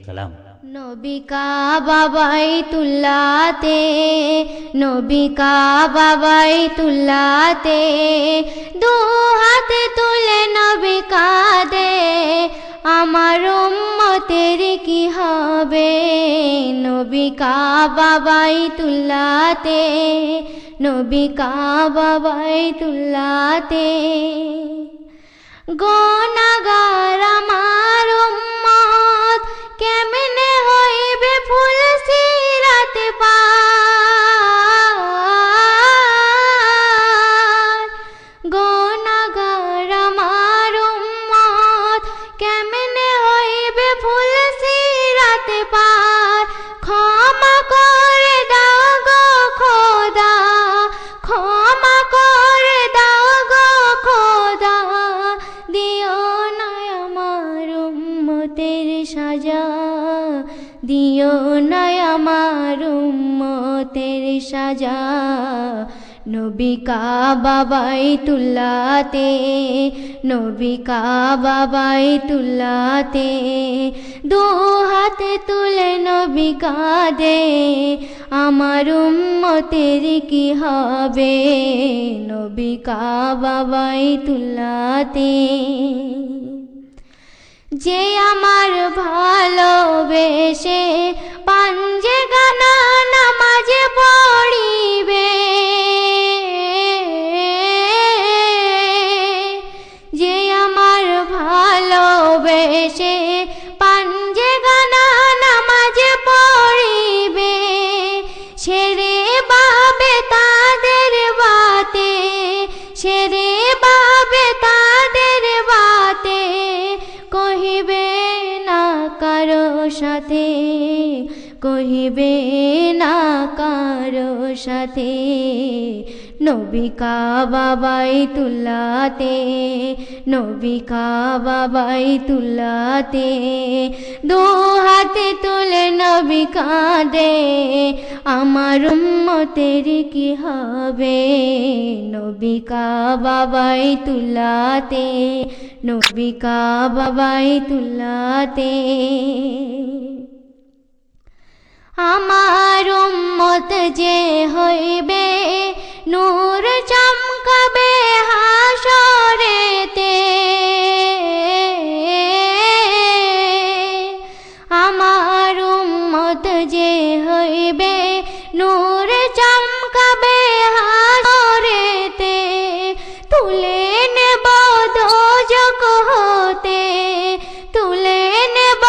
কালাম। নবী কাবা বাইতুল্লাহতে, নবী কাবা বাইতুল্লাহতে, দু হাতে তুলে নবী কাঁদে, আমার উম্মতের কি হবে। নবী কাবা বাইতুল্লাহতে, নবী কাবা বাইতুল্লাহতে, গুনাহগার আমার উম্মত কেমনে হইবে ফুল সিরাত পার। গুনাহগার আমার উম্মত কেমনে হইবে ফুল সিরাত পার। ক্ষমা করে দাও গো খোদা, ক্ষমা করে দাও গো খোদা, দিও না আমার উম্মতের সাজা, দিও না আমার উম্মতের সাজা। নবী কাবা বাইতুল্লাহতে, নবী কাবা বাইতুল্লাহতে, দু হাতে তুলে নবী কাঁদে, আমার উম্মতের কি হবে। নবী কাবা বাইতুল্লাহতে, যে আমার ভালোবেসে পাঞ্জে গানা নামাজে পড়িবে, যে আমার ভালোবেসে পাঞ্জে গানা নামাজে পড়িবে, সেরে বাবে তাদের বাতে, সেরে বাবে তাদের বাতে, কহিবে না কারো সাথে, কহিবে না কারো সাথে। নবী কাবা বাইতুল্লাহতে, নবী কাবা বাইতুল্লাহতে, দু হাতে তুলে নবী কাঁদে, আমার উম্মতের কি হবে। নবী কাবা বাইতুল্লাহতে, নবী কাবা বাইতুল্লাহতে, আমার উম্মত যে হইবে নূর চমকাবে হাসরেতে, আমার উম্মত যে হইবে নূর চমকাবে হাসরেতে, তুলে নেব দোজখ হতে, তুলে নেব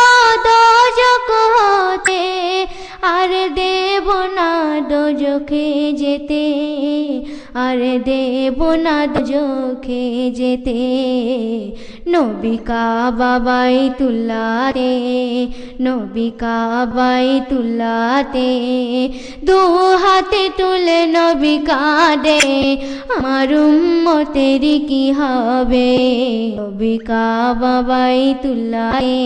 দোজখ হতে, আর দেব না দোজখে যেতে, আর দেব না দোজখে যেতে। নবী কাবা বাইতুল্লাহতে, নবী কাবা বাইতুল্লাহতে, দু হাতে তুলে নবী কাঁদে, আমার উম্মতের কি হবে। নবী কাবা বাইতুল্লাহতে,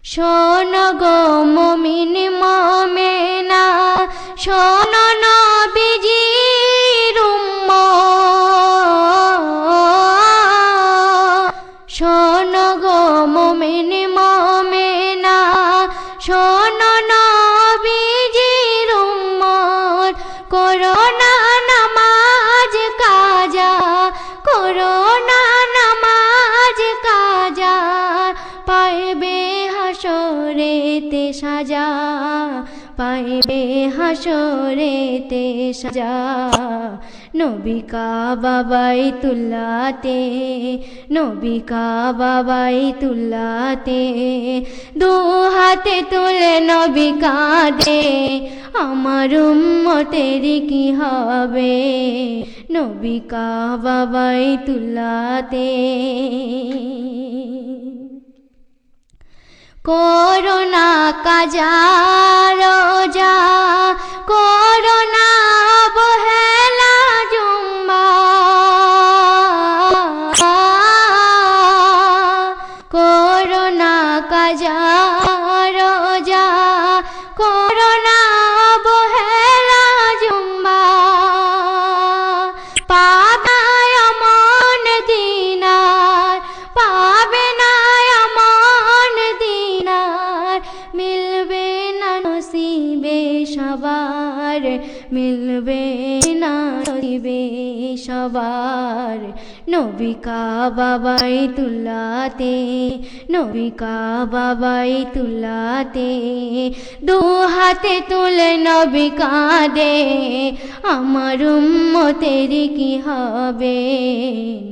শোনো গো মুমিন মুমিনা, শোনো নবীজির উম্মত, শোনো গো মুমিন মুমিনা, শোনো নবীজির উম্মত, করো না নামাজ কাজা, করো না নামাজ কাজা, পাইবে হাসরেতে সাজা, পাইবে হাসরেতে সাজা। নবী কাবা বাইতুল্লাহতে, নবী কাবা বাইতুল্লাহতে, দু হাতে তুলে নবী কাঁদে, আমার উম্মতের কি হবে। নবী কাবা বাইতুল্লাহতে, করোনা কাজা রোজা, করোনা অবহেলা জুম্মা, করোনা কাজা রোজা, করোনা অবহেলা জুম্মা, পাবায় মন দিনার, পাবে না মন দিনার, নসিবে সবার। নবী কাবা বাইতুল্লাহতে, নবী কাবা বাইতুল্লাহতে, দু হাতে তুলে নবী কাঁদে, আমার উম্মতের কি হবে।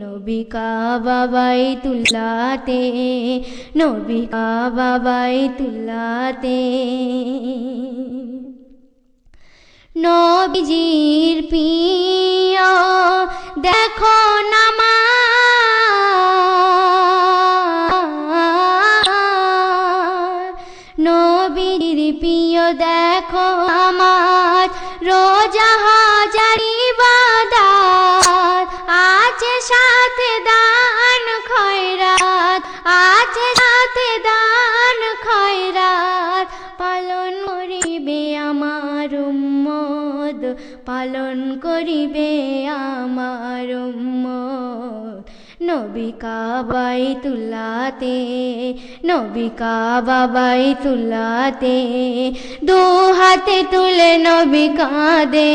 নবী কাবা বাইতুল্লাহতে, নবী কাবা বাইতুল্লাহতে। নবীজির প্রিয় দেখো নামাজ, নবীর প্রিয় দেখো নামাজ, রোজা হাজার ইবাদত, আছে সাথে দান খয়রাত, আছে সাথে দান খয়রাত, পালন করিবে আমার উম্মত, পালন করিবে আমার উম্মত। নবী কাবা বাইতুল্লাহতে, নবী কাবা বাইতুল্লাহতে, দু হাতে তুলে নবী কাঁদে।